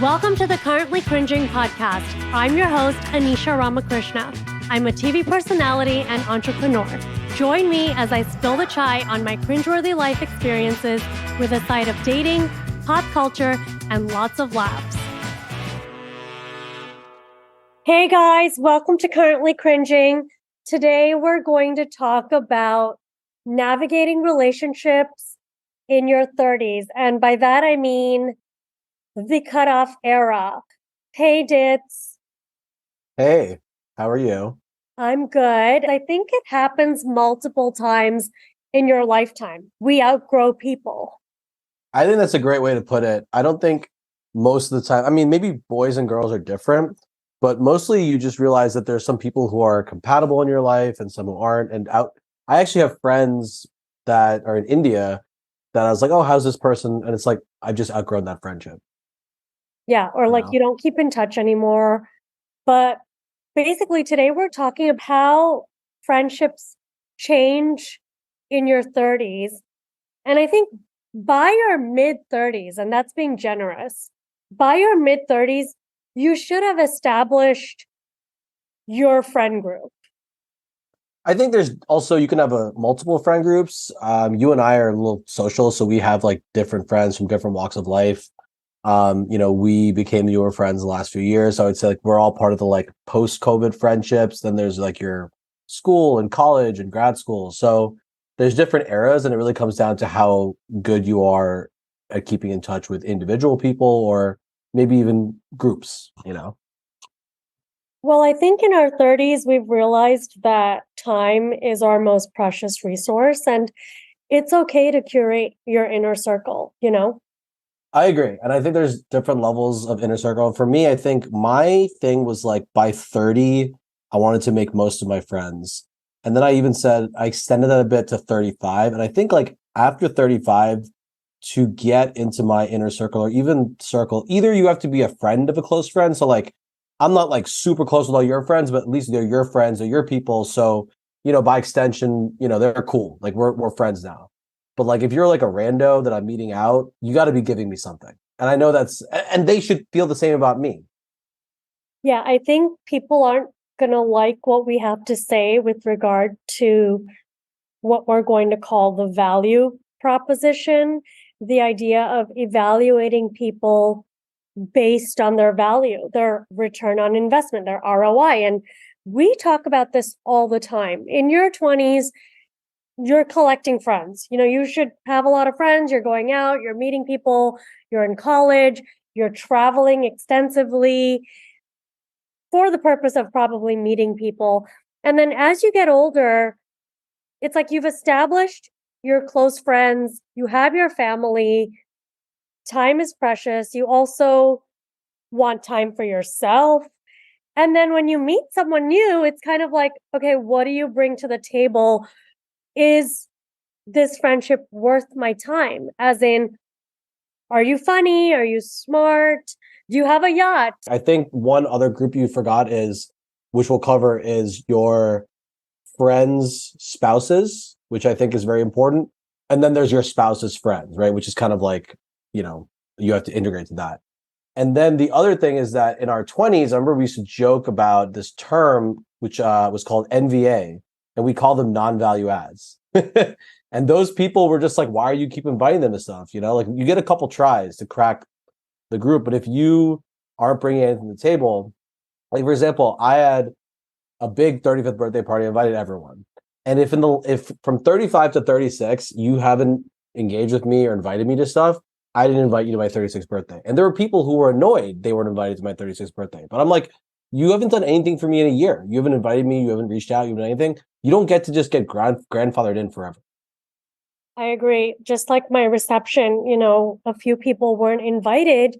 Welcome to the Currently Cringing podcast. I'm your host, Anisha Ramakrishna. I'm a TV personality and entrepreneur. Join me as I spill the chai on my cringeworthy life experiences with a side of dating, pop culture, and lots of laughs. Hey guys, welcome to Currently Cringing. Today we're going to talk about navigating relationships in your 30s. And by that I mean the cutoff era. Hey, Dits. Hey, how are you? I'm good. I think it happens multiple times in your lifetime. We outgrow people. I think that's a great way to put it. I don't think most of the time, I mean, maybe boys and girls are different, but mostly you just realize that there's some people who are compatible in your life and some who aren't. I actually have friends that are in India that I was like, oh, how's this person? And it's like, I've just outgrown that friendship. Yeah, or You like know? you don't keep in touch anymore. But basically, today we're talking about how friendships change in your 30s. And I think by your mid 30s, and that's being generous, by your mid 30s, you should have established your friend group. I think there's also, you can have multiple friend groups. You and I are a little social, so we have like different friends from different walks of life. We became newer friends the last few years. So I would say like we're all part of the like post-COVID friendships. Then there's like your school and college and grad school. So there's different eras, and it really comes down to how good you are at keeping in touch with individual people or maybe even groups. Well, I think in our 30s, we've realized that time is our most precious resource, and it's okay to curate your inner circle. I agree. And I think there's different levels of inner circle. For me, I think my thing was like by 30, I wanted to make most of my friends. And then I even said I extended that a bit to 35. And I think like after 35, to get into my inner circle or even circle, either you have to be a friend of a close friend. So like I'm not like super close with all your friends, but at least they're your friends, they're your people. So, by extension, they're cool. Like we're friends now. But like if you're like a rando that I'm meeting out, you got to be giving me something. And I know and they should feel the same about me. Yeah, I think people aren't going to like what we have to say with regard to what we're going to call the value proposition, the idea of evaluating people based on their value, their return on investment, their ROI. And we talk about this all the time. In your 20s, you're collecting friends. You should have a lot of friends. You're going out, you're meeting people, you're in college, you're traveling extensively for the purpose of probably meeting people. And then as you get older, it's like you've established your close friends, you have your family, time is precious. You also want time for yourself. And then when you meet someone new, it's kind of like, okay, what do you bring to the table? Is this friendship worth my time? As in, are you funny? Are you smart? Do you have a yacht? I think one other group you forgot which we'll cover, is your friends' spouses, which I think is very important. And then there's your spouse's friends, right? Which is kind of like, you have to integrate to that. And then the other thing is that in our 20s, I remember we used to joke about this term, which was called NVA, and we call them non-value ads. And those people were just like, why are you keep inviting them to stuff? Like you get a couple tries to crack the group, but if you aren't bringing anything to the table, like for example, I had a big 35th birthday party, I invited everyone. And if from 35 to 36, you haven't engaged with me or invited me to stuff, I didn't invite you to my 36th birthday. And there were people who were annoyed they weren't invited to my 36th birthday. But I'm like, you haven't done anything for me in a year. You haven't invited me. You haven't reached out. You haven't done anything. You don't get to just get grandfathered in forever. I agree. Just like my reception, a few people weren't invited,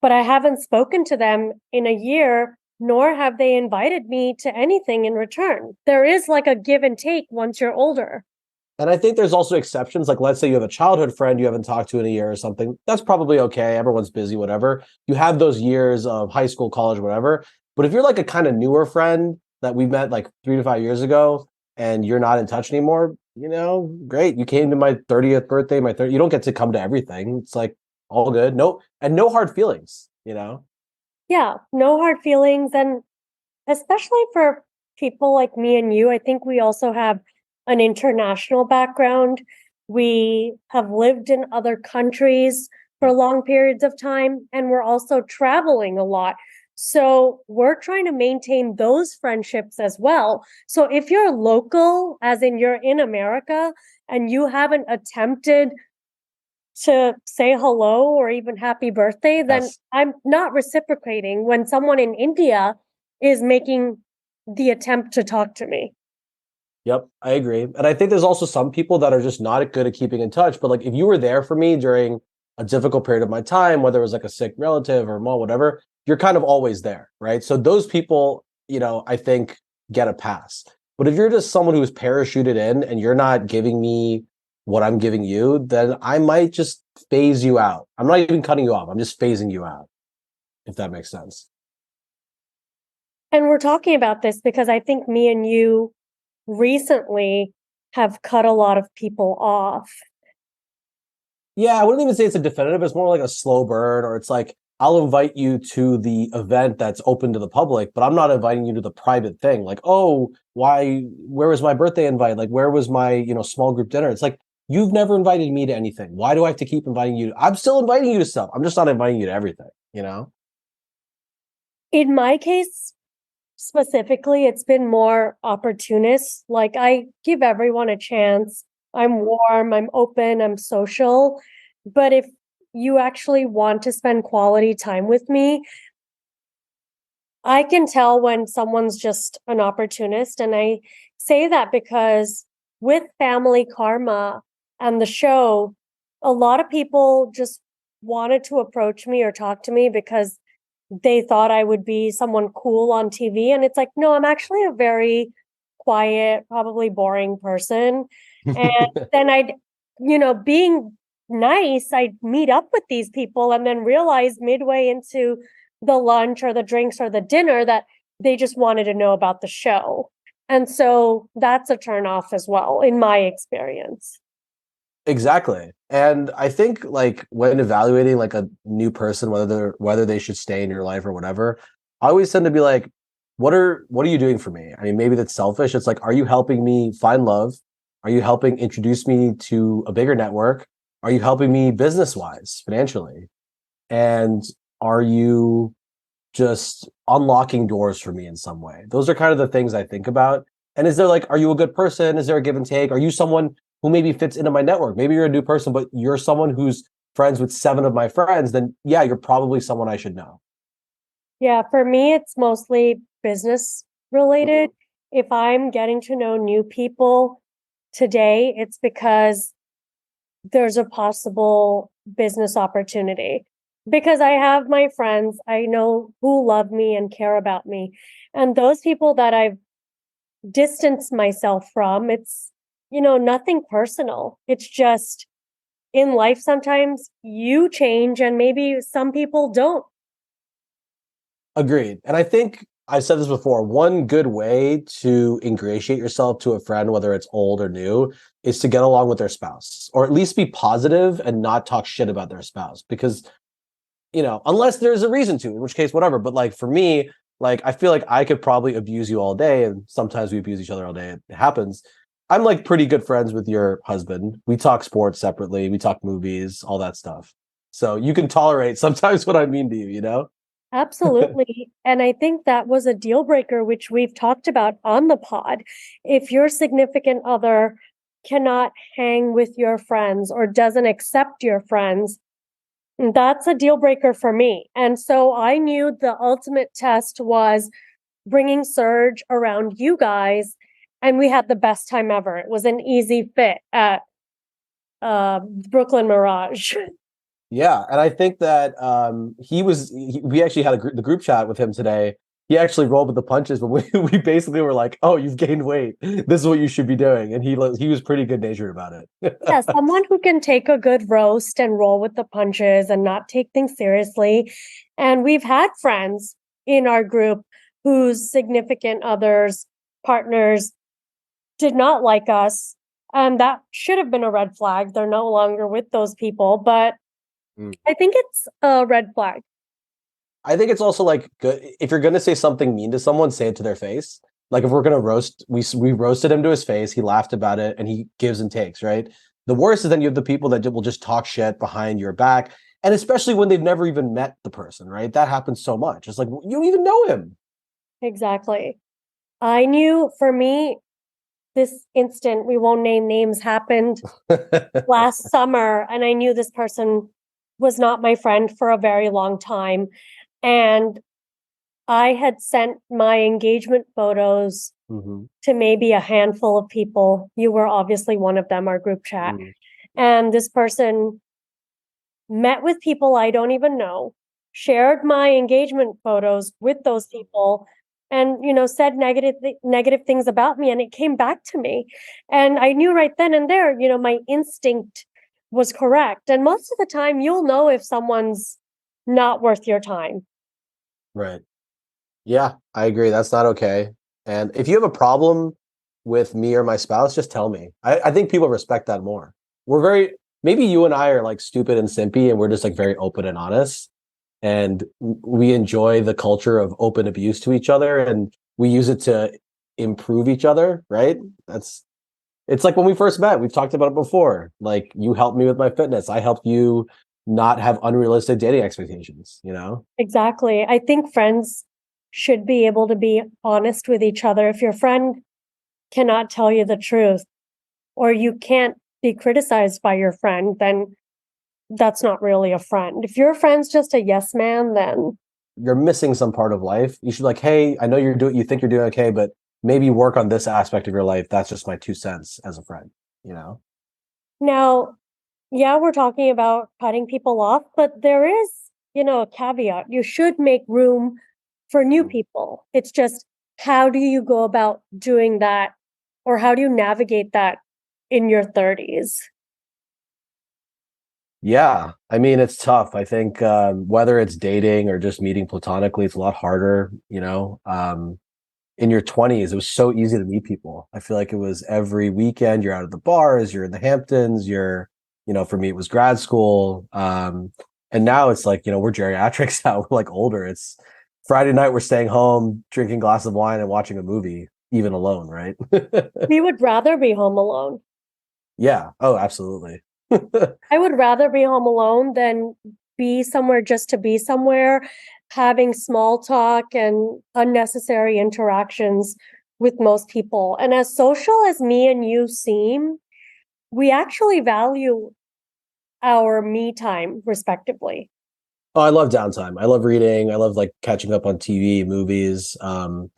but I haven't spoken to them in a year, nor have they invited me to anything in return. There is like a give and take once you're older. And I think there's also exceptions. Like, let's say you have a childhood friend you haven't talked to in a year or something. That's probably okay. Everyone's busy, whatever. You have those years of high school, college, whatever. But if you're like a kind of newer friend that we met like 3 to 5 years ago and you're not in touch anymore, great. You came to my 30th birthday, you don't get to come to everything. It's like, all good. No hard feelings, you know? Yeah, no hard feelings. And especially for people like me and you, I think we also have an international background. We have lived in other countries for long periods of time, and we're also traveling a lot. So we're trying to maintain those friendships as well. So if you're local, as in you're in America, and you haven't attempted to say hello or even happy birthday, then Yes. I'm not reciprocating when someone in India is making the attempt to talk to me. Yep, I agree. And I think there's also some people that are just not good at keeping in touch. But like if you were there for me during a difficult period of my time, whether it was like a sick relative or mom, whatever, you're kind of always there, right? So those people, I think get a pass. But if you're just someone who's parachuted in and you're not giving me what I'm giving you, then I might just phase you out. I'm not even cutting you off. I'm just phasing you out, if that makes sense. And we're talking about this because I think me and you recently have cut a lot of people off. Yeah, I wouldn't even say it's a definitive. It's more like a slow burn, or it's like I'll invite you to the event that's open to the public, but I'm not inviting you to the private thing. Like, oh, why? Where was my birthday invite? Like, where was my small group dinner? It's like you've never invited me to anything. Why do I have to keep inviting you? I'm still inviting you to stuff. I'm just not inviting you to everything. You know? In my case, specifically, it's been more opportunist. Like I give everyone a chance. I'm warm, I'm open, I'm social. But if you actually want to spend quality time with me, I can tell when someone's just an opportunist. And I say that because with Family Karma and the show, a lot of people just wanted to approach me or talk to me because they thought I would be someone cool on TV. And it's like, no, I'm actually a very quiet, probably boring person. And then being nice, I'd meet up with these people and then realize midway into the lunch or the drinks or the dinner that they just wanted to know about the show. And so that's a turn off as well, in my experience. Exactly. And I think like when evaluating like a new person, whether they should stay in your life or whatever, I always tend to be like, what are you doing for me? I mean, maybe that's selfish. It's like, are you helping me find love? Are you helping introduce me to a bigger network? Are you helping me business wise, financially? And are you just unlocking doors for me in some way? Those are kind of the things I think about. And is there like, are you a good person? Is there a give and take? Are you someone who maybe fits into my network? Maybe you're a new person, but you're someone who's friends with 7 of my friends. Then yeah, you're probably someone I should know. Yeah, for me, it's mostly business related. If I'm getting to know new people today, it's because there's a possible business opportunity. Because I have my friends I know who love me and care about me. And those people that I've distanced myself from, it's, nothing personal. It's just in life, sometimes you change and maybe some people don't. Agreed. And I think I've said this before. One good way to ingratiate yourself to a friend, whether it's old or new, is to get along with their spouse, or at least be positive and not talk shit about their spouse. Because unless there's a reason to, in which case, whatever. But like for me, like I feel like I could probably abuse you all day, and sometimes we abuse each other all day. It happens. I'm like pretty good friends with your husband. We talk sports separately, we talk movies, all that stuff. So you can tolerate sometimes what I mean to you, you know? Absolutely. And I think that was a deal breaker, which we've talked about on the pod. If your significant other cannot hang with your friends or doesn't accept your friends, that's a deal breaker for me. And so I knew the ultimate test was bringing Serge around you guys. And we had the best time ever. It was an easy fit at Brooklyn Mirage. Yeah, and I think that we actually had the group chat with him today. He actually rolled with the punches, but we basically were like, "Oh, you've gained weight. This is what you should be doing," and he was pretty good natured about it. Yeah, someone who can take a good roast and roll with the punches and not take things seriously. And we've had friends in our group whose significant others, partners did not like us. And that should have been a red flag. They're no longer with those people. But Mm. I think it's a red flag. I think it's also like good if you're gonna say something mean to someone, say it to their face. Like if we're gonna roast, we roasted him to his face. He laughed about it, and he gives and takes. Right. The worst is then you have the people that will just talk shit behind your back, and especially when they've never even met the person. Right. That happens so much. It's like you don't even know him. Exactly. I knew for me, this instant, we won't name names, happened last summer, and I knew this person was not my friend for a very long time. And I had sent my engagement photos Mm-hmm. to maybe a handful of people. You were obviously one of them, our group chat. Mm. And this person met with people I don't even know, shared my engagement photos with those people, and said negative things about me, and it came back to me. And I knew right then and there, my instinct was correct. And most of the time you'll know if someone's not worth your time. Right. Yeah, I agree. That's not okay. And if you have a problem with me or my spouse, just tell me. I think people respect that more. We're very, maybe you and I are like stupid and simpy, and we're just like very open and honest. And we enjoy the culture of open abuse to each other, and we use it to improve each other, right? It's like when we first met, we've talked about it before. Like you helped me with my fitness, I helped you not have unrealistic dating expectations, you know? Exactly. I think friends should be able to be honest with each other. If your friend cannot tell you the truth, or you can't be criticized by your friend, then that's not really a friend. If your friend's just a yes man, then You're missing some part of life. You should be like, hey, I know you think you're doing okay, but maybe work on this aspect of your life. That's just my 2 cents as a friend, you know? now, yeah, we're talking about cutting people off, but there is, a caveat. You should make room for new people. It's just, how do you go about doing that, or how do you navigate that in your 30s? Yeah. I mean, it's tough. I think whether it's dating or just meeting platonically, it's a lot harder, you know? In your 20s, it was so easy to meet people. I feel like it was every weekend, you're out at the bars, you're in the Hamptons, for me, it was grad school. And now it's like, we're geriatrics now, we're like older. It's Friday night, we're staying home, drinking a glass of wine and watching a movie, even alone, right? We would rather be home alone. Yeah. Oh, absolutely. I would rather be home alone than be somewhere just to be somewhere, having small talk and unnecessary interactions with most people. And as social as me and you seem, we actually value our me time, respectively. Oh, I love downtime. I love reading. I love like catching up on TV, movies, and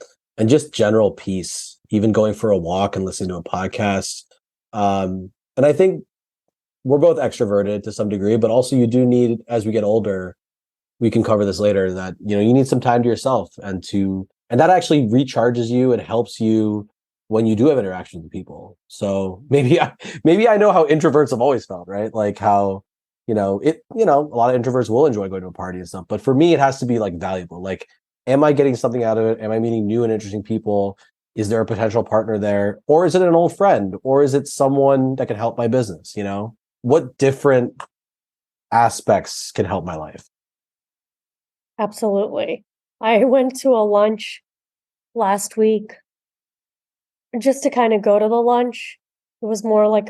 just general peace, even going for a walk and listening to a podcast. And I think we're both extroverted to some degree, but also you do need, as we get older, we can cover this later, that you need some time to yourself and that actually recharges you and helps you when you do have interactions with people. So maybe I know how introverts have always felt, right? Like how a lot of introverts will enjoy going to a party and stuff, but for me it has to be like valuable. Like, am I getting something out of it? Am I meeting new and interesting people? Is there a potential partner there, or is it an old friend, or is it someone that can help my business? What different aspects can help my life? Absolutely. I went to a lunch last week just to kind of go to the lunch. It was more like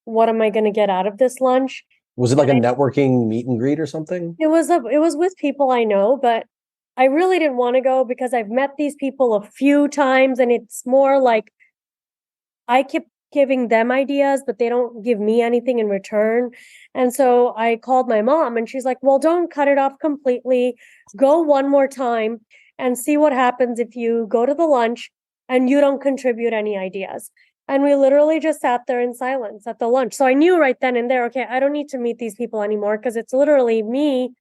what am I going to get out of this lunch? Was it like a networking meet and greet or something? It was with people I know, but I really didn't want to go because I've met these people a few times, and it's more like I keep giving them ideas, but they don't give me anything in return. And so I called my mom, and she's like, "Well, don't cut it off completely. Go one more time and see what happens if you go to the lunch and you don't contribute any ideas." And we literally just sat there in silence at the lunch. So I knew right then and there, okay, I don't need to meet these people anymore because it's literally me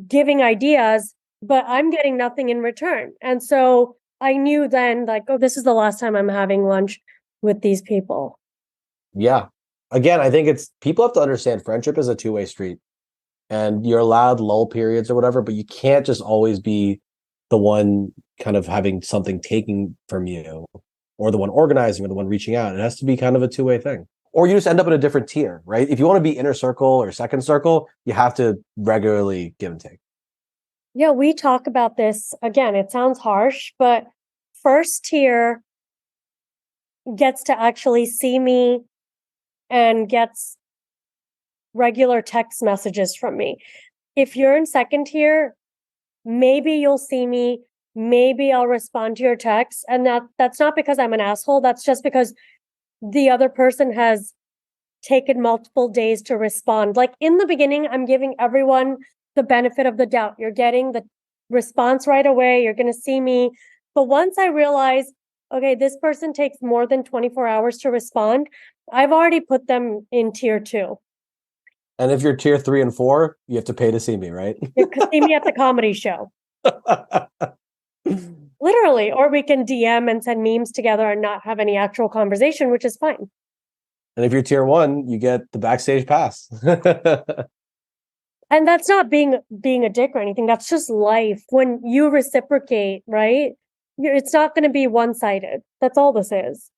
giving ideas, but I'm getting nothing in return. And so I knew then, like, oh, this is the last time I'm having lunch with these people. Yeah. Again, I think it's people have to understand friendship is a two-way street, and you're allowed lull periods or whatever, but you can't just always be the one kind of having something taken from you, or the one organizing or the one reaching out. It has to be kind of a two-way thing. or you just end up in a different tier, right? If you want to be inner circle or second circle, you have to regularly give and take. Yeah, we talk about this again. It sounds harsh, but first tier gets to actually see me and gets regular text messages from me. If you're in second tier, maybe you'll see me, maybe I'll respond to your text. And that's not because I'm an asshole. That's just because the other person has taken multiple days to respond. Like in the beginning, I'm giving everyone the benefit of the doubt. You're getting the response right away. You're going to see me. But once I realize, okay, this person takes more than 24 hours to respond, I've already put them in tier 2. And if you're tier 3 and 4, you have to pay to see me, right? You can see me at the comedy show. Literally, or we can DM and send memes together and not have any actual conversation, which is fine. And if you're tier 1, you get the backstage pass. And that's not being a dick or anything. That's just life. When you reciprocate, right? It's not going to be one-sided. That's all this is.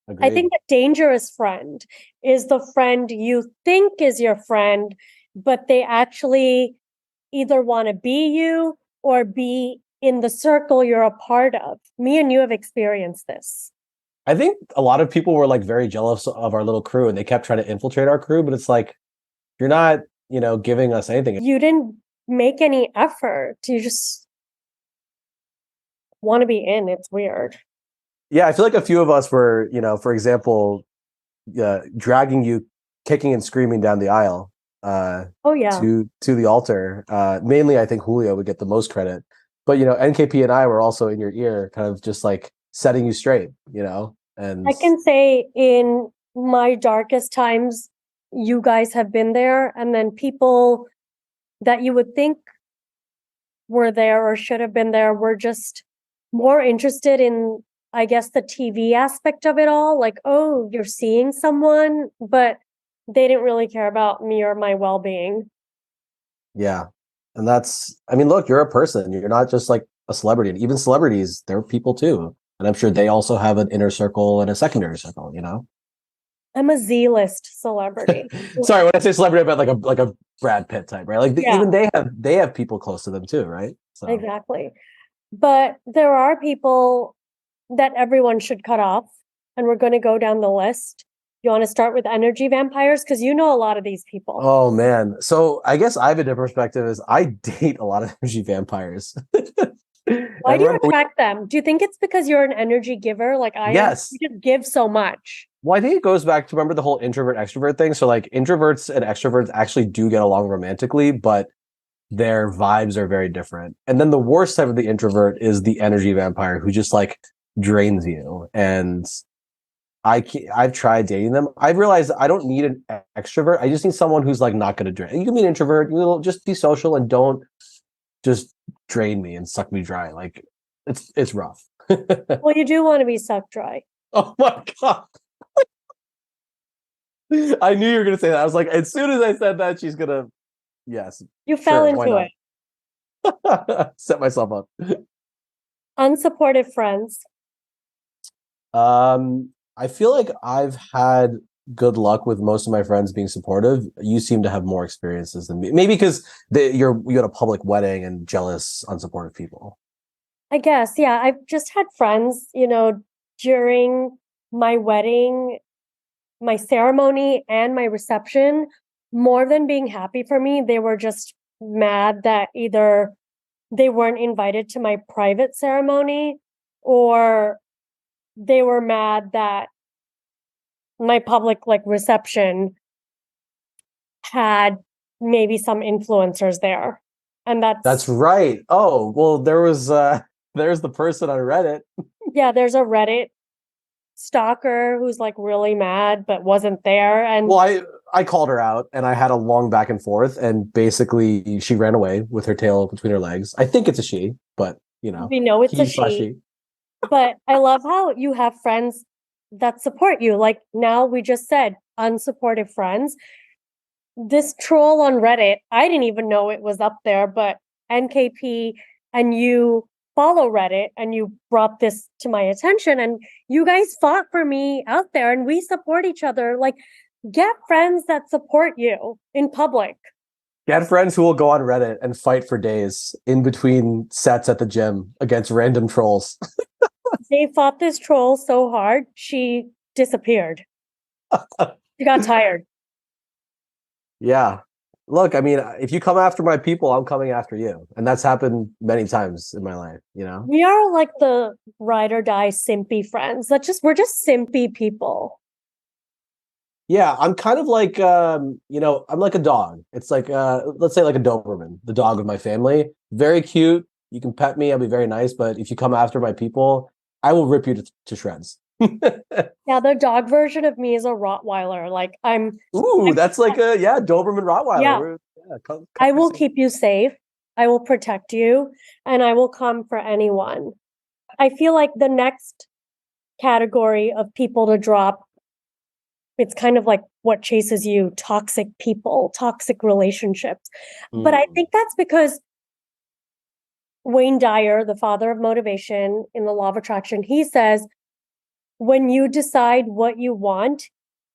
Agreed. I think the dangerous friend is the friend you think is your friend, but they actually either want to be you or be in the circle you're a part of. Me and you have experienced this. I think a lot of people were like very jealous of our little crew and they kept trying to infiltrate our crew, but it's like, you're not, giving us anything. You didn't make any effort. You just want to be in. It's weird. Yeah, I feel like a few of us were, for example, dragging you kicking and screaming down the aisle Oh yeah. to the altar. Mainly I think Julio would get the most credit. But NKP and I were also in your ear, kind of just like setting you straight, and I can say in my darkest times, you guys have been there, and then people that you would think were there or should have been there were just more interested in, I guess, the TV aspect of it all. Like, oh, you're seeing someone, but they didn't really care about me or my well-being. yeah. And look, you're a person. You're not just like a celebrity. And even celebrities, they're people too. And I'm sure they also have an inner circle and a secondary circle, I'm a Z-list celebrity. Sorry, when I say celebrity, I meant like a Brad Pitt type, right? Like Yeah. even they have people close to them too, right? So Exactly. But there are people that everyone should cut off, and we're going to go down the list. You want to start with energy vampires? Because you know a lot of these people. Oh man. So I guess I have a different perspective is I date a lot of energy vampires. Why do you attract them? Do you think it's because you're an energy giver like I am? Yes. You just give so much. Well, I think it goes back to remember the whole introvert extrovert thing. So like introverts and extroverts actually do get along romantically, but their vibes are very different. And then the worst type of the introvert is the energy vampire who just like drains you. And I've tried dating them. I've realized I don't need an extrovert. I just need someone who's like not going to drain. You can be an introvert. You'll just be social and don't just drain me and suck me dry. Like it's rough. Well, you do want to be sucked dry. Oh my God. I knew you were going to say that. I was like, as soon as I said that, she's going to, yes. You fell into it. Set myself up. Unsupportive friends. I feel like I've had good luck with most of my friends being supportive. You seem to have more experiences than me. Maybe because you had a public wedding and jealous, unsupportive people. I guess, yeah. I've just had friends, during my wedding, my ceremony, and my reception, more than being happy for me, they were just mad that either they weren't invited to my private ceremony or they were mad that my public reception had maybe some influencers there. And that's right. Oh, well, there's the person on Reddit. Yeah, there's a Reddit stalker who's really mad but wasn't there. And well, I called her out and I had a long back and forth, and basically she ran away with her tail between her legs. I think it's a she, but we know it's a she. But I love how you have friends that support you. Like now we just said unsupportive friends. This troll on Reddit, I didn't even know it was up there, but NKP and you follow Reddit and you brought this to my attention and you guys fought for me out there and we support each other. Like, get friends that support you in public. Get friends who will go on Reddit and fight for days in between sets at the gym against random trolls. They fought this troll so hard, she disappeared. She got tired. Yeah. Look, I mean, if you come after my people, I'm coming after you. And that's happened many times in my life, you know? We are like the ride or die simpy friends. We're just simpy people. Yeah, I'm kind of like I'm like a dog. It's like let's say like a Doberman, the dog of my family. Very cute. You can pet me, I'll be very nice, but if you come after my people, I will rip you to shreds. Yeah, the dog version of me is a Rottweiler. Ooh, that's like a Doberman Rottweiler. Yeah. Come I will keep you safe. I will protect you, and I will come for anyone. I feel like the next category of people to drop, it's kind of like what chases you, toxic people, toxic relationships. But I think that's because Wayne Dyer, the father of motivation in the law of attraction, he says, when you decide what you want,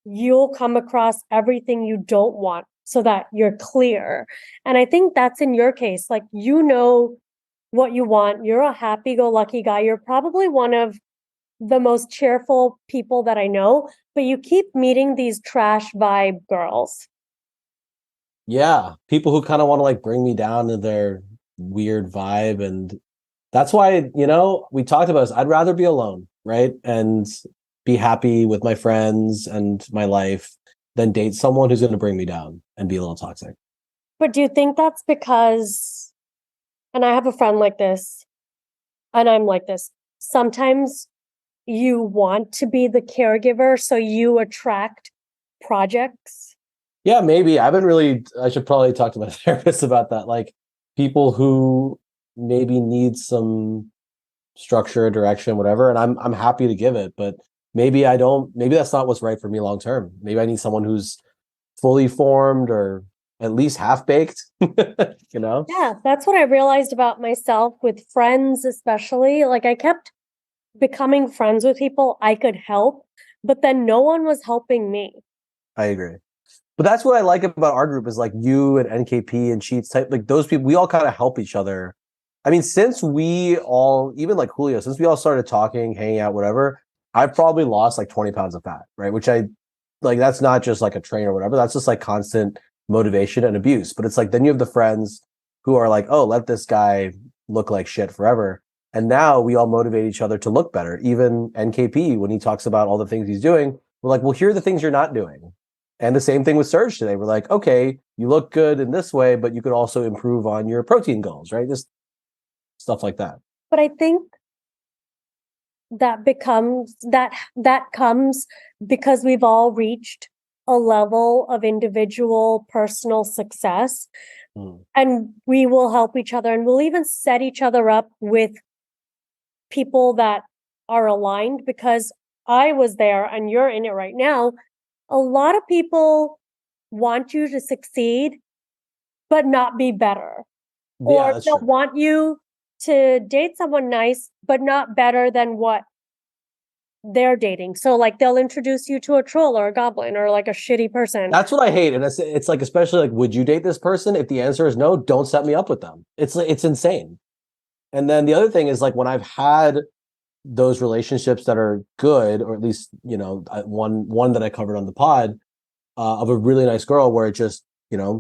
you'll come across everything you don't want so that you're clear. And I think that's in your case. Like, you know what you want. You're a happy-go-lucky guy. You're probably one of the most cheerful people that I know, but you keep meeting these trash vibe girls. Yeah, people who kind of want to like bring me down to their weird vibe. And that's why, we talked about this. I'd rather be alone, right? And be happy with my friends and my life than date someone who's going to bring me down and be a little toxic. But do you think that's because, and I have a friend like this, and I'm like this, sometimes you want to be the caregiver, so you attract projects? Yeah, maybe. I should probably talk to my therapist about that. Like people who maybe need some structure, direction, whatever, and I'm happy to give it, but maybe that's not what's right for me long term. Maybe I need someone who's fully formed or at least half baked, you know? Yeah, that's what I realized about myself with friends, especially. Like, I kept becoming friends with people I could help, but then no one was helping me. I agree. But that's what I like about our group is like you and NKP and Cheats type, like those people, we all kind of help each other. I mean, even like Julio, since we all started talking, hanging out, whatever, I've probably lost like 20 pounds of fat, right? Which I like, that's not just like a train or whatever. That's just like constant motivation and abuse. But it's like, then you have the friends who are like, oh, let this guy look like shit forever. And now we all motivate each other to look better. Even NKP, when he talks about all the things he's doing, we're like, well, here are the things you're not doing. And the same thing with Surge today. We're like, okay, you look good in this way, but you could also improve on your protein goals, right? Just stuff like that. But I think that comes because we've all reached a level of individual personal success, and we will help each other, and we'll even set each other up with people that are aligned, because I was there and you're in it right now. A lot of people want you to succeed, but not be better. Yeah, Or that's they'll true. want you to date someone nice, but not better than what they're dating. So, like, they'll introduce you to a troll or a goblin or like a shitty person. That's what I hate. And it's like, especially like, would you date this person? If the answer is no, don't set me up with them. It's insane. And then the other thing is like when I've had those relationships that are good, or at least, one that I covered on the pod, of a really nice girl where it just,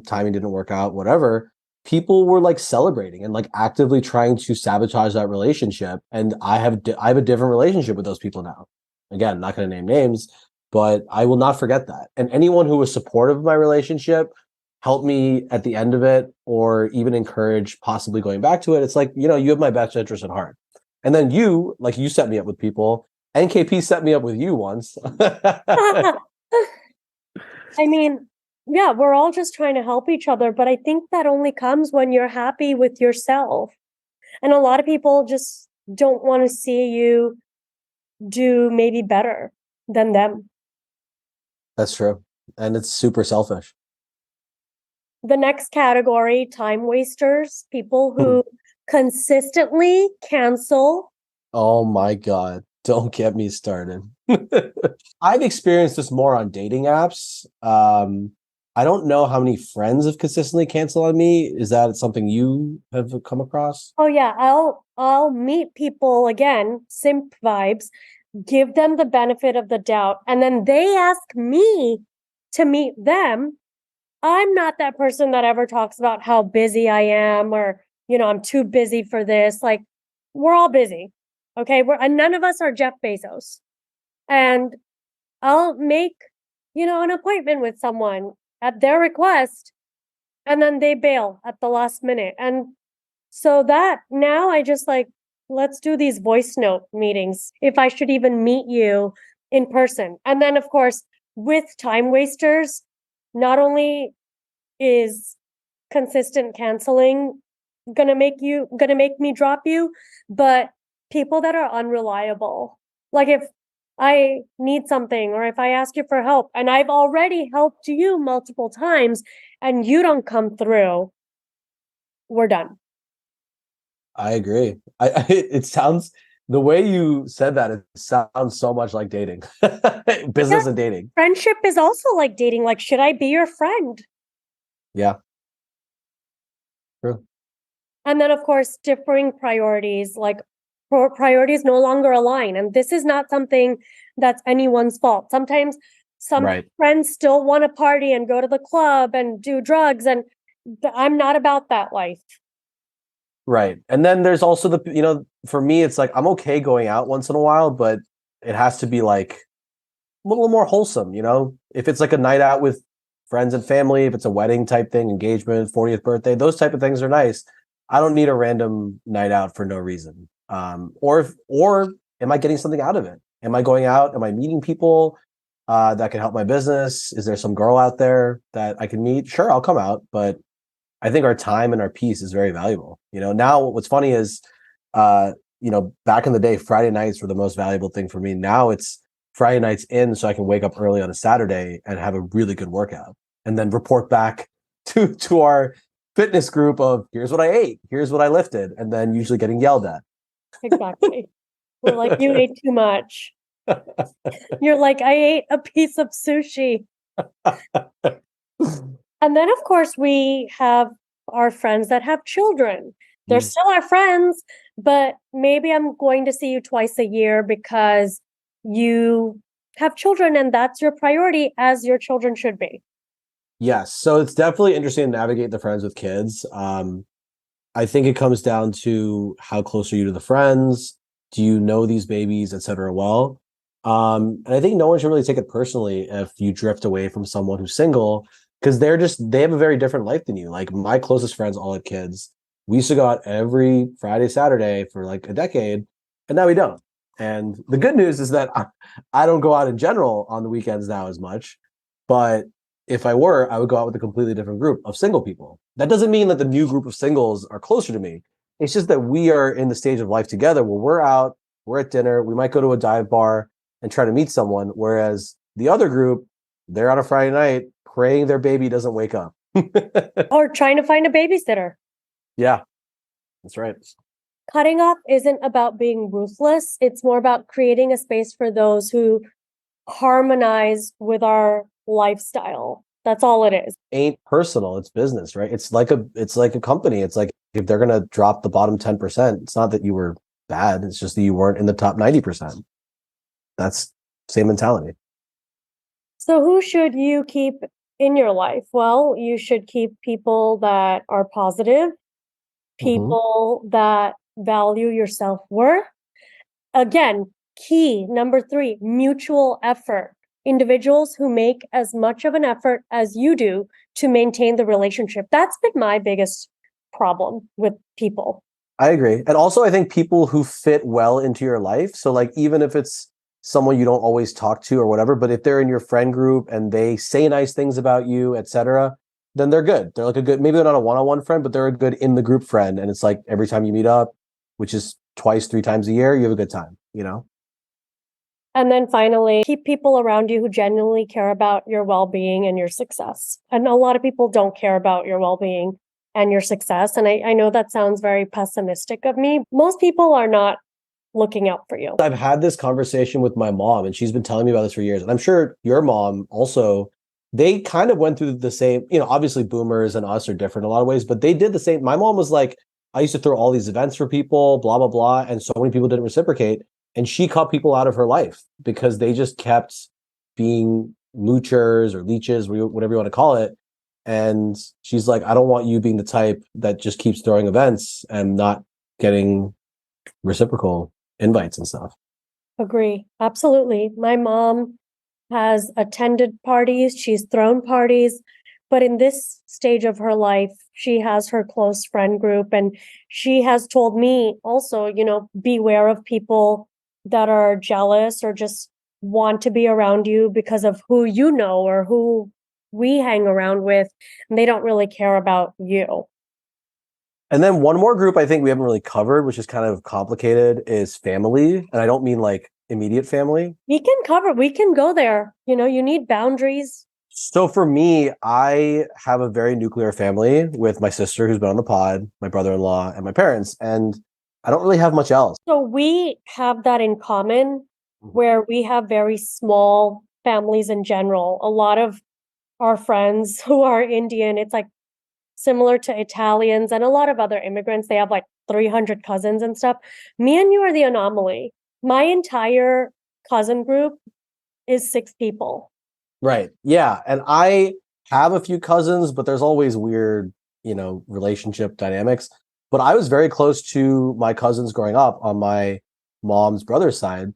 timing didn't work out, whatever. People were like celebrating and like actively trying to sabotage that relationship. And I have a different relationship with those people now. Again, not going to name names, but I will not forget that. And anyone who was supportive of my relationship, helped me at the end of it, or even encourage possibly going back to it. It's like, you have my best interest at heart. And then you set me up with people. NKP set me up with you once. I mean, yeah, we're all just trying to help each other, but I think that only comes when you're happy with yourself. And a lot of people just don't want to see you do maybe better than them. That's true. And it's super selfish. The next category, time wasters, people who consistently cancel. Oh my God. Don't get me started. I've experienced this more on dating apps. I don't know how many friends have consistently canceled on me. Is that something you have come across? Oh yeah, I'll meet people again, simp vibes, give them the benefit of the doubt, and then they ask me to meet them. I'm not that person that ever talks about how busy I am or, I'm too busy for this. Like, we're all busy. Okay. And none of us are Jeff Bezos. And I'll make, an appointment with someone at their request, and then they bail at the last minute. And so that now I just like, let's do these voice note meetings if I should even meet you in person. And then, of course, with time wasters, not only is consistent canceling gonna make me drop you, but people that are unreliable. Like if I need something or if I ask you for help and I've already helped you multiple times and you don't come through, we're done. I agree. It sounds the way you said that, it sounds so much like dating. Yeah. Business and dating. Friendship is also like dating. Like, should I be your friend? Yeah. True. And then, of course, differing priorities, like priorities no longer align. And this is not something that's anyone's fault. Sometimes some Right. friends still want to party and go to the club and do drugs. And I'm not about that life. Right. And then there's also for me, it's like I'm okay going out once in a while, but it has to be like a little more wholesome, If it's like a night out with friends and family, if it's a wedding type thing, engagement, 40th birthday, those type of things are nice. I don't need a random night out for no reason. Or am I getting something out of it? Am I going out? Am I meeting people that can help my business? Is there some girl out there that I can meet? Sure, I'll come out, but I think our time and our peace is very valuable. Now what's funny is, back in the day, Friday nights were the most valuable thing for me. Now it's Friday nights in so I can wake up early on a Saturday and have a really good workout and then report back to our fitness group of here's what I ate, here's what I lifted, and then usually getting yelled at. Exactly. We're like, you ate too much. You're like, I ate a piece of sushi. And then, of course, we have our friends that have children. They're still our friends, but maybe I'm going to see you twice a year because you have children and that's your priority, as your children should be. Yes. So it's definitely interesting to navigate the friends with kids. I think it comes down to how close are you to the friends? Do you know these babies, et cetera, well? And I think no one should really take it personally if you drift away from someone who's single, because they have a very different life than you. Like my closest friends all had kids. We used to go out every Friday, Saturday for like a decade, and now we don't. And the good news is that I don't go out in general on the weekends now as much, but if I were, I would go out with a completely different group of single people. That doesn't mean that the new group of singles are closer to me. It's just that we are in the stage of life together where we're out, we're at dinner, we might go to a dive bar and try to meet someone. Whereas the other group, they're on a Friday night praying their baby doesn't wake up. Or trying to find a babysitter. Yeah, that's right. Cutting off isn't about being ruthless. It's more about creating a space for those who harmonize with our lifestyle. That's all it is. Ain't personal, it's business, right? It's like a company. It's like if they're gonna drop the bottom 10%, it's not that you were bad, it's just that you weren't in the top 90%. That's same mentality. So who should you keep in your life? Well, you should keep people that are positive, Mm-hmm. people that value your self-worth. Again, key number 3, mutual effort. Individuals who make as much of an effort as you do to maintain the relationship. That's been my biggest problem with people. I agree. And also I think people who fit well into your life. So like even if it's someone you don't always talk to or whatever, but if they're in your friend group and they say nice things about you, etc., then they're good. They're like a good, maybe they're not a one-on-one friend, but they're a good in the group friend. And it's like every time you meet up, which is twice, 3 times a year, you have a good time. And then finally, keep people around you who genuinely care about your well-being and your success. And a lot of people don't care about your well-being. and your success. And I know that sounds very pessimistic of me. Most people are not looking out for you. I've had this conversation with my mom, and she's been telling me about this for years. And I'm sure your mom also, they kind of went through the same, obviously boomers and us are different in a lot of ways, but they did the same. My mom was like, I used to throw all these events for people, blah, blah, blah. And so many people didn't reciprocate. And she cut people out of her life because they just kept being moochers or leeches, whatever you want to call it. And she's like, I don't want you being the type that just keeps throwing events and not getting reciprocal invites and stuff. Agree. Absolutely. My mom has attended parties, she's thrown parties, but in this stage of her life, she has her close friend group. And she has told me also, beware of people that are jealous or just want to be around you because of who you know or who we hang around with, and they don't really care about you. And then one more group I think we haven't really covered, which is kind of complicated, is family. And I don't mean like immediate family. We can go there. You need boundaries. So for me, I have a very nuclear family with my sister who's been on the pod, my brother-in-law, and my parents. And I don't really have much else. So we have that in common where we have very small families in general. A lot of our friends who are Indian, it's like similar to Italians and a lot of other immigrants. They have like 300 cousins and stuff. Me and you are the anomaly. My entire cousin group is 6 people. Right. Yeah. And I have a few cousins, but there's always weird, relationship dynamics. But I was very close to my cousins growing up on my mom's brother's side,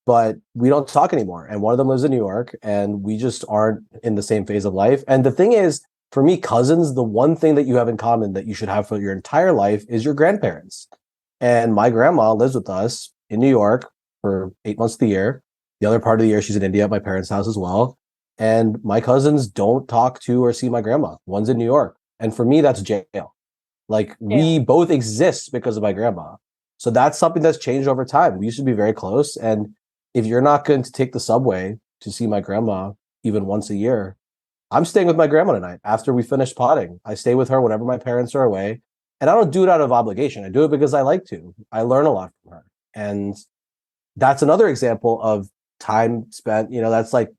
but we don't talk anymore. And one of them lives in New York, and we just aren't in the same phase of life. And the thing is, for me, cousins, the one thing that you have in common that you should have for your entire life is your grandparents. And my grandma lives with us in New York for 8 months of the year. The other part of the year, she's in India at my parents' house as well. And my cousins don't talk to or see my grandma. One's in New York. And for me, that's jail. Like we both exist because of my grandma. So that's something that's changed over time. We used to be very close. And if you're not going to take the subway to see my grandma even once a year, I'm staying with my grandma tonight after we finish potting. I stay with her whenever my parents are away. And I don't do it out of obligation. I do it because I like to. I learn a lot from her. And that's another example of time spent, that's like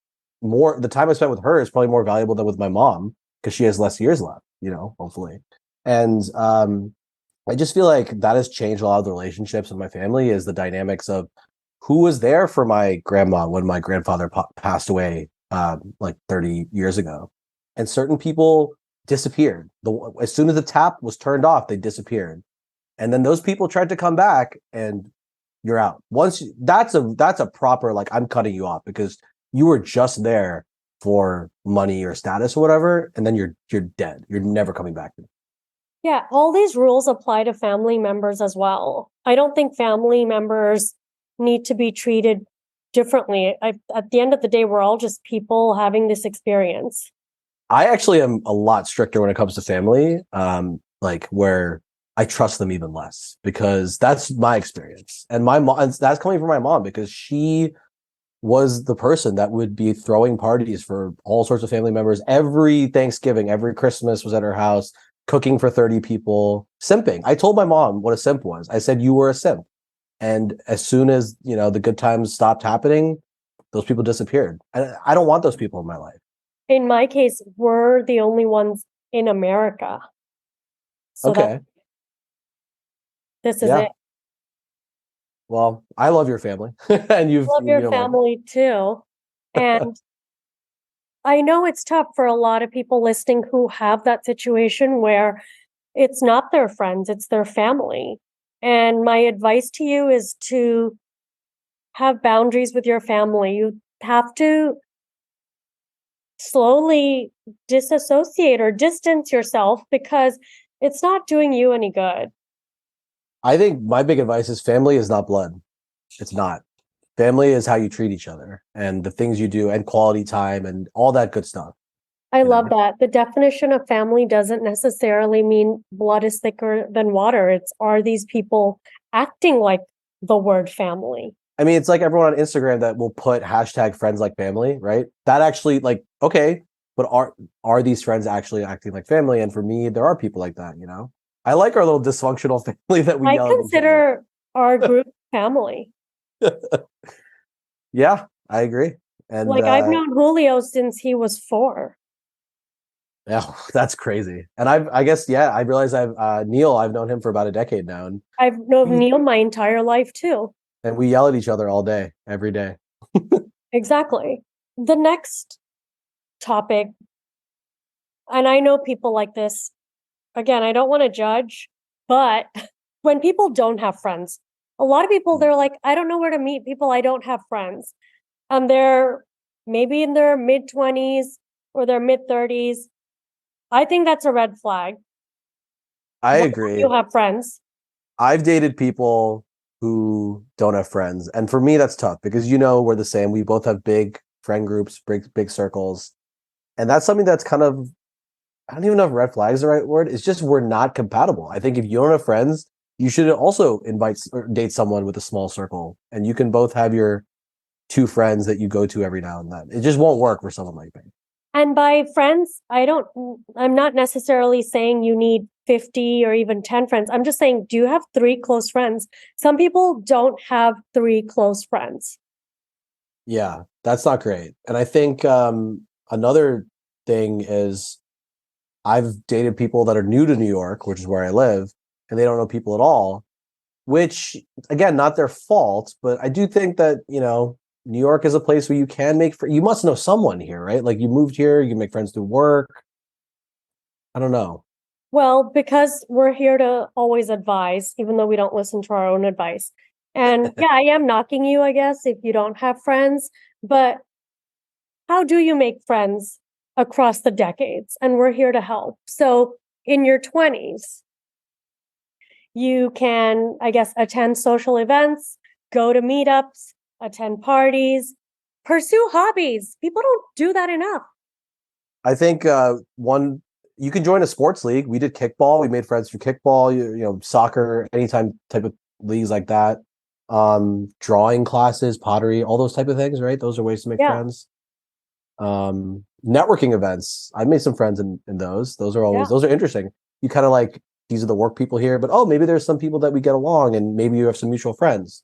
the time I spent with her is probably more valuable than with my mom because she has less years left, hopefully. And I just feel like that has changed a lot of the relationships in my family is the dynamics of who was there for my grandma when my grandfather passed away like 30 years ago. And certain people disappeared. As soon as the tap was turned off, they disappeared. And then those people tried to come back and you're out. That's a proper, like, I'm cutting you off because you were just there for money or status or whatever. And then you're dead. You're never coming back. Yeah, all these rules apply to family members as well. I don't think family members need to be treated differently. At the end of the day, we're all just people having this experience. I actually am a lot stricter when it comes to family, like where I trust them even less because that's my experience. And my mom, that's coming from my mom because she was the person that would be throwing parties for all sorts of family members. Every Thanksgiving, every Christmas was at her house, cooking for 30 people, simping. I told my mom what a simp was. I said, you were a simp. And as soon as, the good times stopped happening, those people disappeared. And I don't want those people in my life. In my case, we're the only ones in America. So okay. This is it. Well, I love your family. And I love your family too. And I know it's tough for a lot of people listening who have that situation where it's not their friends, it's their family. And my advice to you is to have boundaries with your family. You have to slowly disassociate or distance yourself because it's not doing you any good. I think my big advice is family is not blood. It's not. Family is how you treat each other and the things you do and quality time and all that good stuff. I love that. The definition of family doesn't necessarily mean blood is thicker than water. Are these people acting like the word family? I mean, it's like everyone on Instagram that will put hashtag friends like family, right? That actually, like, okay, but are these friends actually acting like family? And for me, there are people like that, you know. I like our little dysfunctional family that we I yell at each other. consider our group family. Yeah, I agree. And Like I've known Julio since he was 4. yeah, that's crazy. And I guess, yeah, I realize Neil, I've known him for about a decade now. And I've known Neil my entire life too. we yell at each other all day, every day. Exactly. The next topic, and I know people like this. Again, I don't want to judge, but when people don't have friends, a lot of people, they're like, I don't know where to meet people. I don't have friends. And they're maybe in their mid-20s or their mid-30s. I think that's a red flag. I Why agree. don't you have friends? I've dated people who don't have friends. And for me, that's tough because, you know, we're the same. We both have big friend groups, big circles. And that's something that's kind of, I don't even know if red flag is the right word. It's just we're not compatible. I think if you don't have friends, you should also invite or date someone with a small circle, and you can both have your 2 friends that you go to every now and then. It just won't work for someone like me. And by friends, I'm not necessarily saying you need 50 or even 10 friends. I'm just saying, do you have 3 close friends? Some people don't have 3 close friends. Yeah, that's not great. And I think another thing is I've dated people that are new to New York, which is where I live, and they don't know people at all, which again, not their fault, but I do think that, you know, New York is a place where you can make you must know someone here, right? Like you moved here, you make friends through work. I don't know. Well, because we're here to always advise, even though we don't listen to our own advice. And yeah, I am knocking you, I guess, if you don't have friends, but how do you make friends across the decades? And we're here to help. So in your 20s, you can, I guess, attend social events, go to meetups, attend parties, pursue hobbies. People don't do that enough. I think one you can join a sports league. We did kickball. We made friends through kickball. You know, soccer, anytime type of leagues like that. Drawing classes, pottery, all those type of things. Right? Those are ways to make Yeah. friends. Networking events. I made some friends in those. Yeah. Those are interesting. You kind of like these are the work people here, but oh, maybe there's some people that we get along, and maybe you have some mutual friends.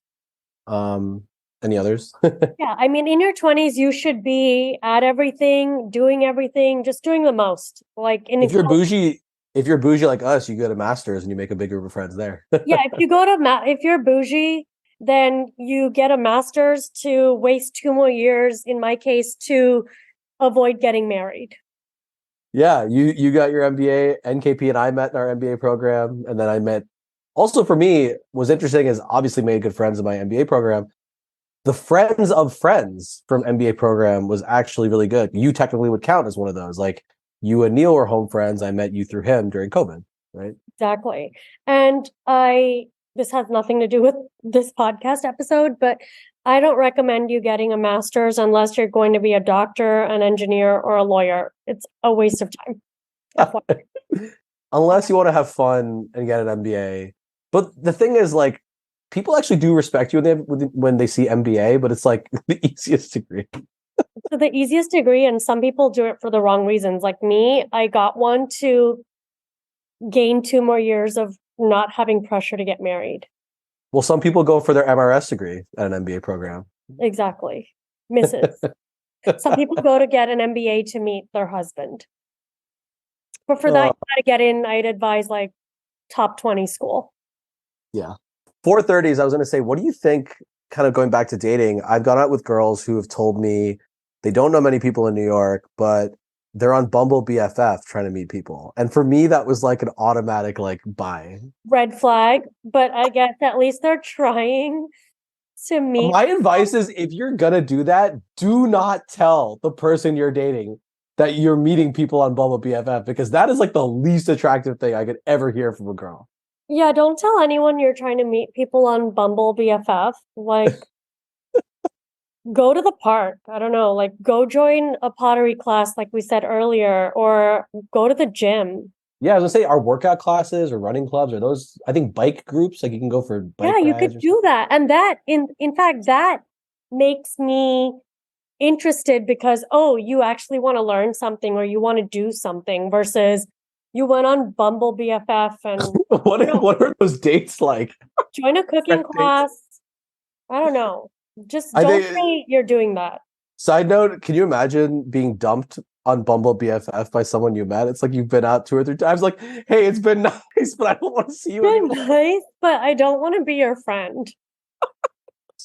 Um, any others? Yeah. I mean, in your 20s, you should be at everything, doing everything, just doing the most. Like in If you're bougie, if you're bougie like us, you go to masters and you make a big group of friends there. yeah, if you go to if you're bougie, then you get a master's to waste 2 more years, in my case, to avoid getting married. Yeah, you got your MBA, NKP, and I met in our MBA program, and then I met. Also, for me, was interesting is obviously made good friends in my MBA program. The friends of friends from MBA program was actually really good. You technically would count as one of those. Like you and Neil were home friends. I met you through him during COVID, right? Exactly. And this has nothing to do with this podcast episode, but I don't recommend you getting a master's unless you're going to be a doctor, an engineer, or a lawyer. It's a waste of time. Unless you want to have fun and get an MBA. But the thing is, like, people actually do respect you when they see MBA, but it's like the easiest degree. So the easiest degree, and some people do it for the wrong reasons. Like me, I got one to gain 2 more years of not having pressure to get married. Well, some people go for their MRS degree at an MBA program. Exactly. Misses. Some people go to get an MBA to meet their husband. But for that, you gotta get in, I'd advise like top 20 school. Yeah. 430s, I was going to say, what do you think, kind of going back to dating? I've gone out with girls who have told me they don't know many people in New York, but they're on Bumble BFF trying to meet people. And for me, that was like an automatic like buy. Red flag, but I guess at least they're trying to meet. My advice is if you're going to do that, do not tell the person you're dating that you're meeting people on Bumble BFF, because that is like the least attractive thing I could ever hear from a girl. Yeah, don't tell anyone you're trying to meet people on Bumble BFF. Like, go to the park. I don't know, like go join a pottery class, like we said earlier, or go to the gym. Yeah, I was gonna say, our workout classes or running clubs or those, I think bike groups, like you can go for bike Yeah, you rides could or do that. And that, in fact, that makes me interested because, oh, you actually want to learn something or you want to do something versus you went on Bumble BFF and What are those dates like? join a cooking Dates? class. I don't know. Just I don't think. say you're doing that. Side note: can you imagine being dumped on Bumble BFF by someone you met? It's like you've been out 2 or 3 times. Like, hey, it's been nice, but I don't want to see you Been anymore. nice, but I don't want to be your friend.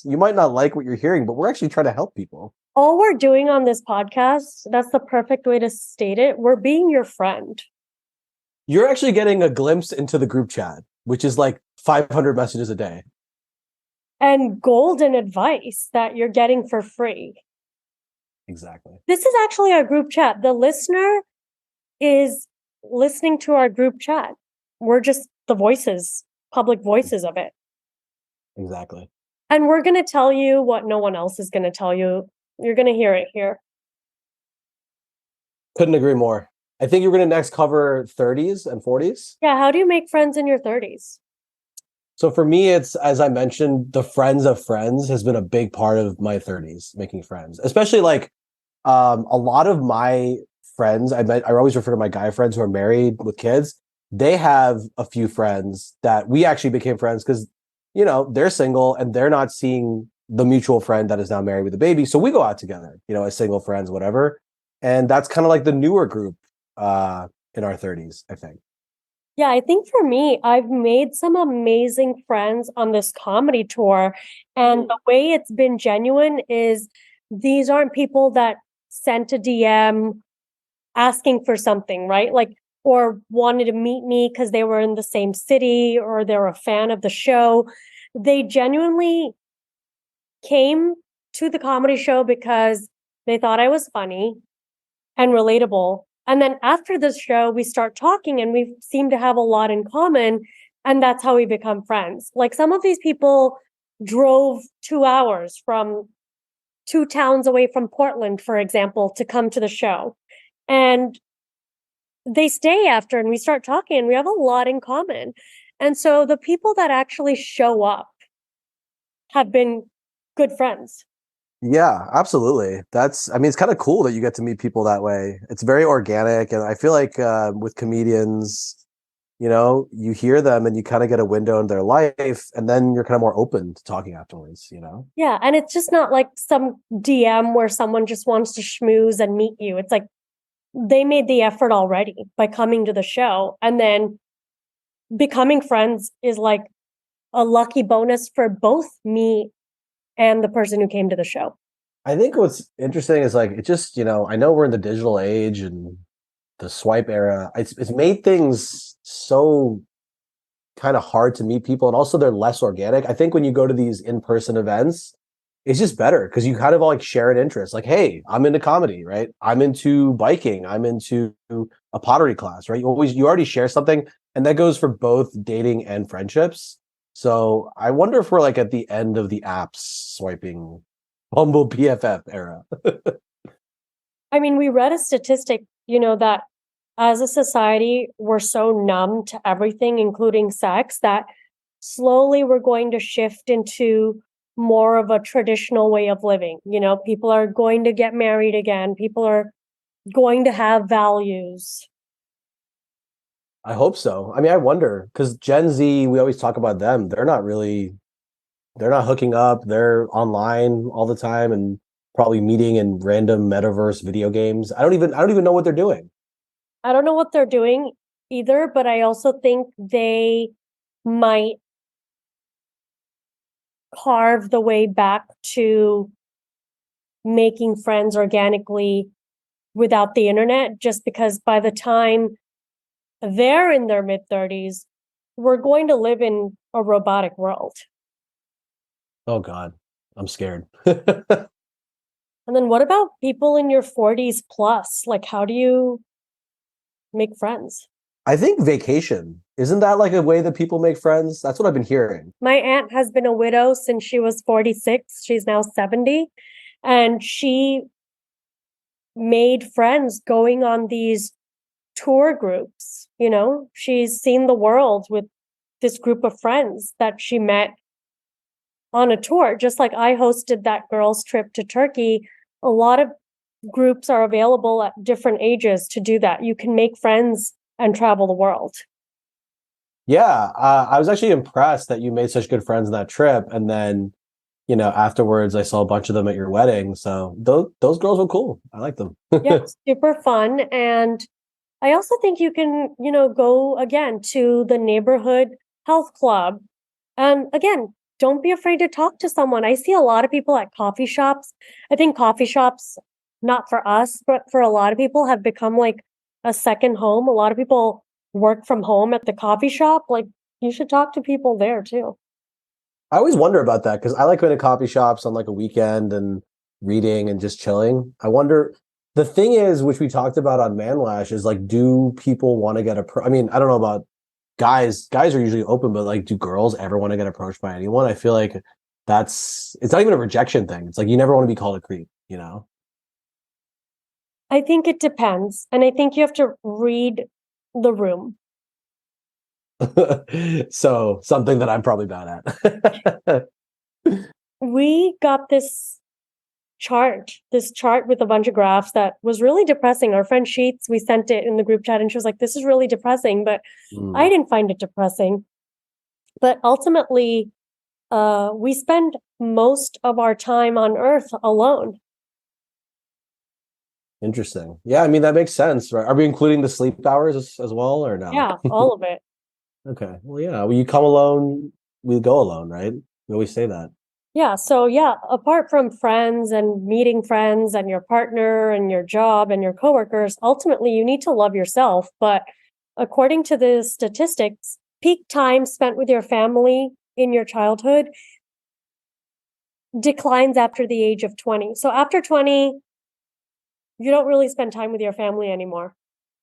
You might not like what you're hearing, but we're actually trying to help people. All we're doing on this podcast, that's the perfect way to state it. We're being your friend. You're actually getting a glimpse into the group chat, which is like 500 messages a day. And golden advice that you're getting for free. Exactly. This is actually our group chat. The listener is listening to our group chat. We're just the voices, public voices of it. Exactly. And we're going to tell you what no one else is going to tell you. You're going to hear it here. Couldn't agree more. I think you're going to next cover 30s and 40s. Yeah. How do you make friends in your 30s? So for me, it's, as I mentioned, the friends of friends has been a big part of my 30s, making friends, especially like a lot of my friends I always refer to my guy friends who are married with kids. They have a few friends that we actually became friends because, they're single and they're not seeing the mutual friend that is now married with a baby. So we go out together, as single friends, whatever. And that's kind of like the newer group in our 30s, I think. Yeah, I think for me, I've made some amazing friends on this comedy tour. And the way it's been genuine is these aren't people that sent a DM asking for something, right? Like, or wanted to meet me because they were in the same city or they're a fan of the show. They genuinely came to the comedy show because they thought I was funny and relatable. And then after the show, we start talking and we seem to have a lot in common. And that's how we become friends. Like some of these people drove 2 hours from 2 towns away from Portland, for example, to come to the show. And they stay after and we start talking and we have a lot in common. And so the people that actually show up have been good friends. Yeah, absolutely. It's kind of cool that you get to meet people that way. It's very organic. And I feel like with comedians, you hear them and you kind of get a window in their life, and then you're kind of more open to talking afterwards. Yeah. And it's just not like some DM where someone just wants to schmooze and meet you. It's like they made the effort already by coming to the show. And then becoming friends is like a lucky bonus for both me and the person who came to the show. I think what's interesting is like, it just, I know we're in the digital age and the swipe era. It's made things so kind of hard to meet people, and also they're less organic. I think when you go to these in-person events, it's just better because you kind of like share an interest. Like, hey, I'm into comedy, right? I'm into biking. I'm into a pottery class, right? You already share something, and that goes for both dating and friendships. So I wonder if we're like at the end of the apps swiping Bumble BFF era. I mean, we read a statistic, that as a society, we're so numb to everything, including sex, that slowly we're going to shift into more of a traditional way of living. People are going to get married again. People are going to have values. I hope so. I mean, I wonder because Gen Z, we always talk about them. They're not hooking up. They're online all the time and probably meeting in random metaverse video games. I don't even know what they're doing. I don't know what they're doing either, but I also think they might carve the way back to making friends organically without the internet, just because by the time they're in their mid 30s, we're going to live in a robotic world. Oh God, I'm scared. And then what about people in your 40s plus? Like, how do you make friends? I think vacation. Isn't that like a way that people make friends? That's what I've been hearing. My aunt has been a widow since she was 46. She's now 70. And she made friends going on these tour groups. She's seen the world with this group of friends that she met on a tour, just like I hosted that girls' trip to Turkey a lot of groups are available at different ages to do that. You can make friends and travel the world. Yeah, I was actually impressed that you made such good friends on that trip, and then afterwards I saw a bunch of them at your wedding. So those girls were cool. I like them. Yeah, super fun. And I also think you can, go again to the neighborhood health club. And again, don't be afraid to talk to someone. I see a lot of people at coffee shops. I think coffee shops, not for us, but for a lot of people, have become like a second home. A lot of people work from home at the coffee shop. Like, you should talk to people there too. I always wonder about that because I like going to coffee shops on like a weekend and reading and just chilling. I wonder, the thing is, which we talked about on Manlash, is like, do people want to get I mean, I don't know about guys. Guys are usually open, but like, do girls ever want to get approached by anyone? I feel like it's not even a rejection thing. It's like you never want to be called a creep, you know? I think it depends. And I think you have to read the room. So something that I'm probably bad at. We got this chart with a bunch of graphs that was really depressing. Our friend Sheets, we sent it in the group chat and she was like, this is really depressing, but I didn't find it depressing. But ultimately, we spend most of our time on Earth alone. Interesting. Yeah, I mean that makes sense, right? Are we including the sleep hours as well, or no? Yeah, all of it. Okay. Well, yeah. When you come alone, we go alone, right? We always say that. Yeah. So, yeah, apart from friends and meeting friends and your partner and your job and your coworkers, ultimately you need to love yourself. But according to the statistics, peak time spent with your family in your childhood declines after the age of 20. So, after 20, you don't really spend time with your family anymore.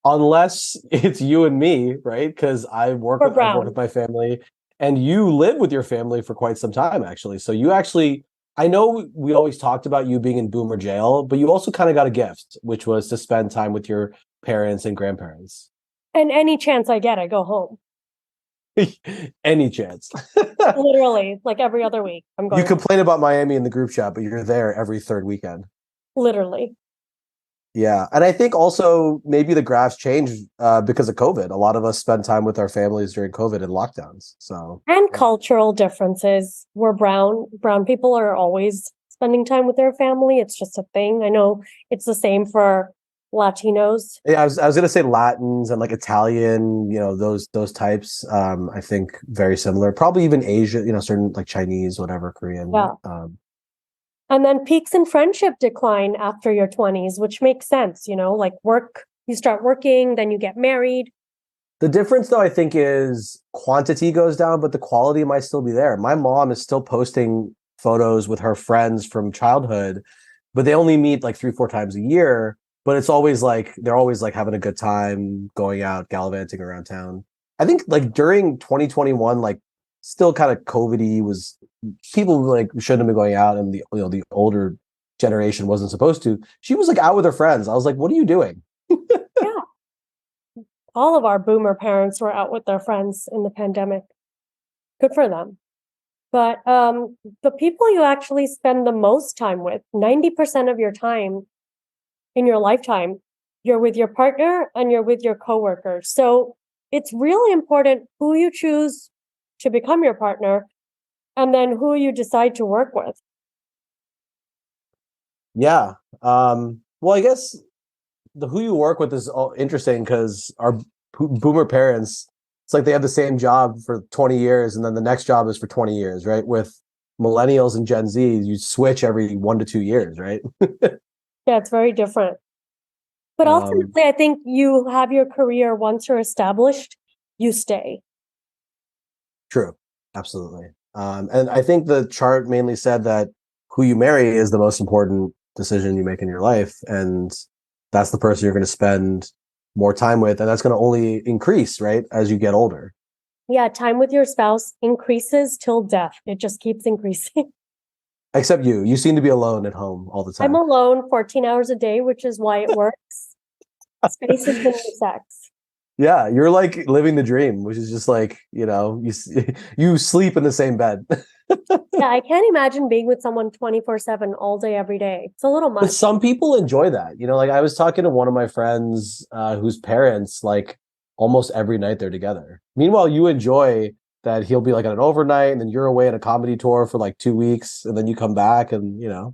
Unless it's you and me, right? Because I've worked with my family, and you live with your family for quite some time, actually. So you actually, I know we always talked about you being in boomer jail, but you also kind of got a gift, which was to spend time with your parents and grandparents. And any chance I get, I go home. Any chance. Literally, like every other week, I'm going You home. complain about Miami in the group chat, but you're there every third weekend. Literally. Yeah. And I think also maybe the graphs changed because of COVID. A lot of us spent time with our families during COVID and lockdowns. So, And cultural differences. We're brown. Brown people are always spending time with their family. It's just a thing. I know it's the same for Latinos. yeah, I was gonna say Latins and like Italian, those types. I think very similar. Probably even Asia, certain like Chinese, whatever, Korean. Yeah. And then peaks in friendship decline after your 20s, which makes sense, like you start working, then you get married. The difference, though, I think, is quantity goes down, but the quality might still be there. My mom is still posting photos with her friends from childhood, but they only meet like 3, 4 times a year. But it's always like they're always like having a good time, going out, gallivanting around town. I think like during 2021, like still kind of COVID-y was people like shouldn't have been going out, and the older generation wasn't supposed to. She was like out with her friends. I was like, what are you doing? Yeah. All of our boomer parents were out with their friends in the pandemic. Good for them. But the people you actually spend the most time with, 90% of your time in your lifetime, you're with your partner and you're with your coworkers. So it's really important who you choose to become your partner and then who you decide to work with. Yeah. Well, I guess the who you work with is all interesting because our boomer parents, it's like they have the same job for 20 years and then the next job is for 20 years, right? With millennials and Gen Z, you switch every 1 to 2 years, right? Yeah, it's very different. But ultimately, I think you have your career once you're established, you stay. True. Absolutely. And I think the chart mainly said that who you marry is the most important decision you make in your life. And that's the person you're going to spend more time with. And that's going to only increase, right, as you get older. Yeah, time with your spouse increases till death. It just keeps increasing. Except you. You seem to be alone at home all the I'm time. alone 14 hours a day, which is why it works. Space is the new sex. Yeah, you're like living the dream, which is just like, you sleep in the same bed. Yeah, I can't imagine being with someone 24/7 all day, every day. It's a little But much. some people enjoy that. Like I was talking to one of my friends whose parents like almost every night they're together. Meanwhile, you enjoy that he'll be like on an overnight and then you're away on a comedy tour for like 2 weeks and then you come back and it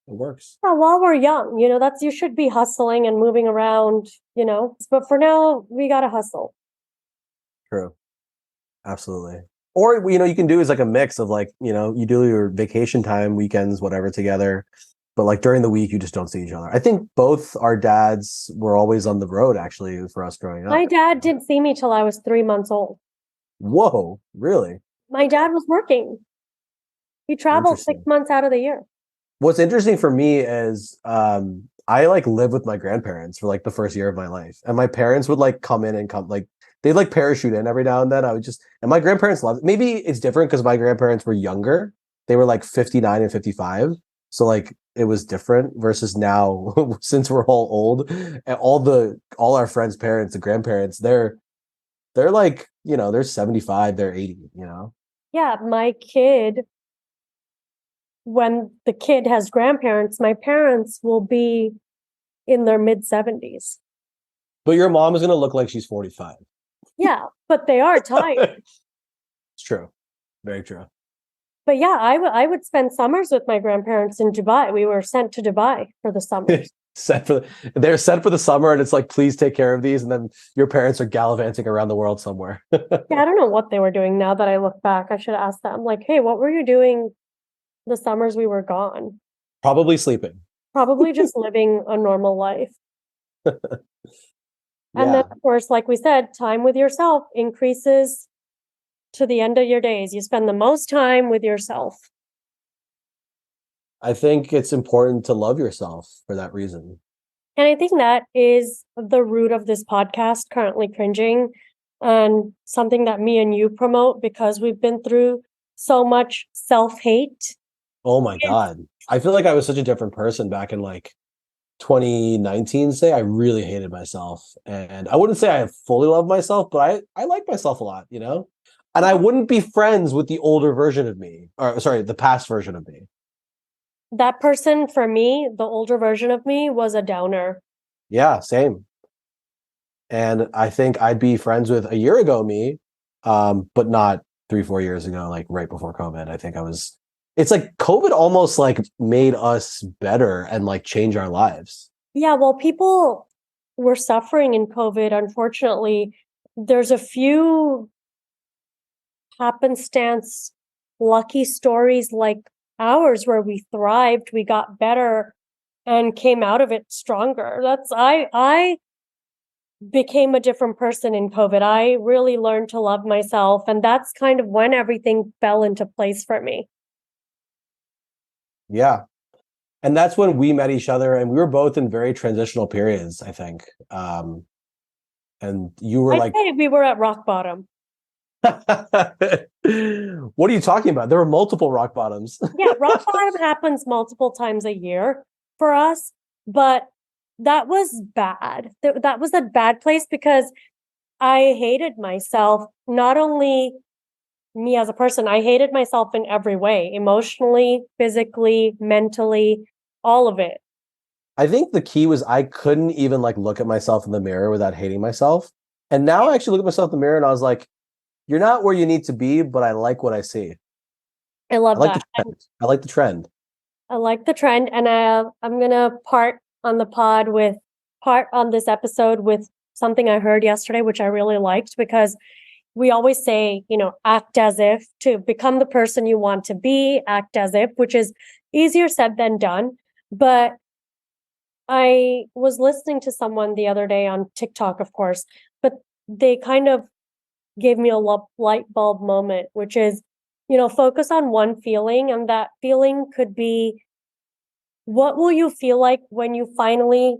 works. Yeah, while we're young, that's you should be hustling and moving around, But for now, we gotta hustle. True. Absolutely. Or you can do is like a mix of like, you do your vacation time, weekends, whatever together. But like during the week, you just don't see each other. I think both our dads were always on the road actually for us growing My up. dad didn't see me till I was 3 months old. Whoa, really? My dad was working. He traveled six Interesting. months out of the year. What's interesting for me is I like live with my grandparents for like the first year of my life. And my parents would like come in and come like they'd like parachute in every now and then. I would just and my grandparents loved it. Maybe it's different because my grandparents were younger. They were like 59 and 55. So like it was different versus now since we're all old and all our friends' parents, the grandparents, they're like, they're 75, they're 80. Yeah, my kid, when the kid has grandparents, my parents will be in their mid 70s. But your mom is gonna look like she's 45. Yeah, but they are tired. It's true. Very true. But yeah, I would spend summers with my grandparents in Dubai. We were sent to Dubai for the summers. They're set for the summer and it's like please take care of these and then your parents are gallivanting around the world somewhere. Yeah, I don't know what they were doing now that I look back. I should ask them, like, hey, what were you doing the summers we were gone? Probably sleeping. Probably just living a normal life. And then, Yeah. of course, like we said, time with yourself increases to the end of your days. You spend the most time with yourself. I think it's important to love yourself for that reason. And I think that is the root of this podcast, Currently Cringing, and something that me and you promote because we've been through so much self-hate. Oh my God. I feel like I was such a different person back in like 2019, say. I really hated myself. And I wouldn't say I fully love myself, but I like myself a lot. And I wouldn't be friends with the older version of me, or sorry, the past version of me. That person, for me, the older version of me, was a downer. Yeah, same. And I think I'd be friends with a year ago me, but not 3, 4 years ago, like right before COVID. I think it's like COVID almost like made us better and like change our lives. Yeah, well, people were suffering in COVID. Unfortunately, there's a few happenstance lucky stories like ours where we thrived, we got better and came out of it stronger. I became a different person in COVID. I really learned to love myself, and that's kind of when everything fell into place for me. Yeah. And that's when we met each other and we were both in very transitional periods, I think. And you were I'd like, say we were at rock bottom. what are you talking about? There were multiple rock bottoms. Yeah, rock bottom happens multiple times a year for us, but that was bad. That was a bad place because I hated myself, not only me as a person, I hated myself in every way, emotionally, physically, mentally, all of it. I think the key was I couldn't even like look at myself in the mirror without hating myself. And now I actually look at myself in the mirror and I was like, you're not where you need to be, but I like what I see. I I love like the that. trend. I like the trend. I like the trend, and I'm gonna part on the pod with part on this episode with something I heard yesterday, which I really liked because we always say, act as if to become the person you want to be, act as if, which is easier said than done. But I was listening to someone the other day on TikTok, of course, but they kind of gave me a light bulb moment, which is, focus on one feeling, and that feeling could be what will you feel like when you finally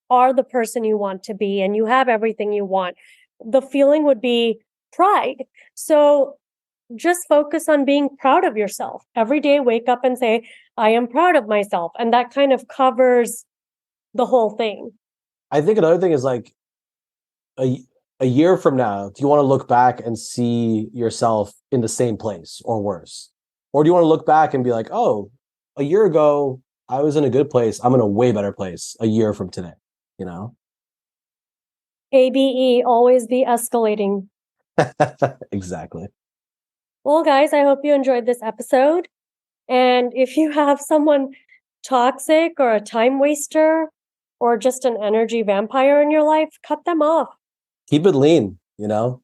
are the person you want to be and you have everything you want? The feeling would be pride. So just focus on being proud of yourself. Every day, wake up and say, I am proud of myself. And that kind of covers the whole thing. I think another thing is like a year from now, do you want to look back and see yourself in the same place or worse? Or do you want to look back and be like, oh, a year ago, I was in a good place. I'm in a way better place a year from today, you know? ABE, always be escalating. Exactly. Well, guys, I hope you enjoyed this episode. And if you have someone toxic or a time waster or just an energy vampire in your life, cut them off. Keep it lean, you know?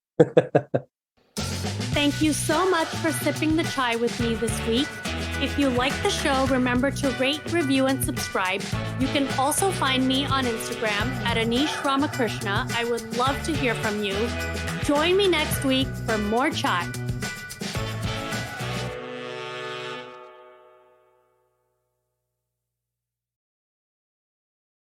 Thank you so much for sipping the chai with me this week. If you like the show, remember to rate, review, and subscribe. You can also find me on Instagram at Anisha Ramakrishna. I would love to hear from you. Join me next week for more chai.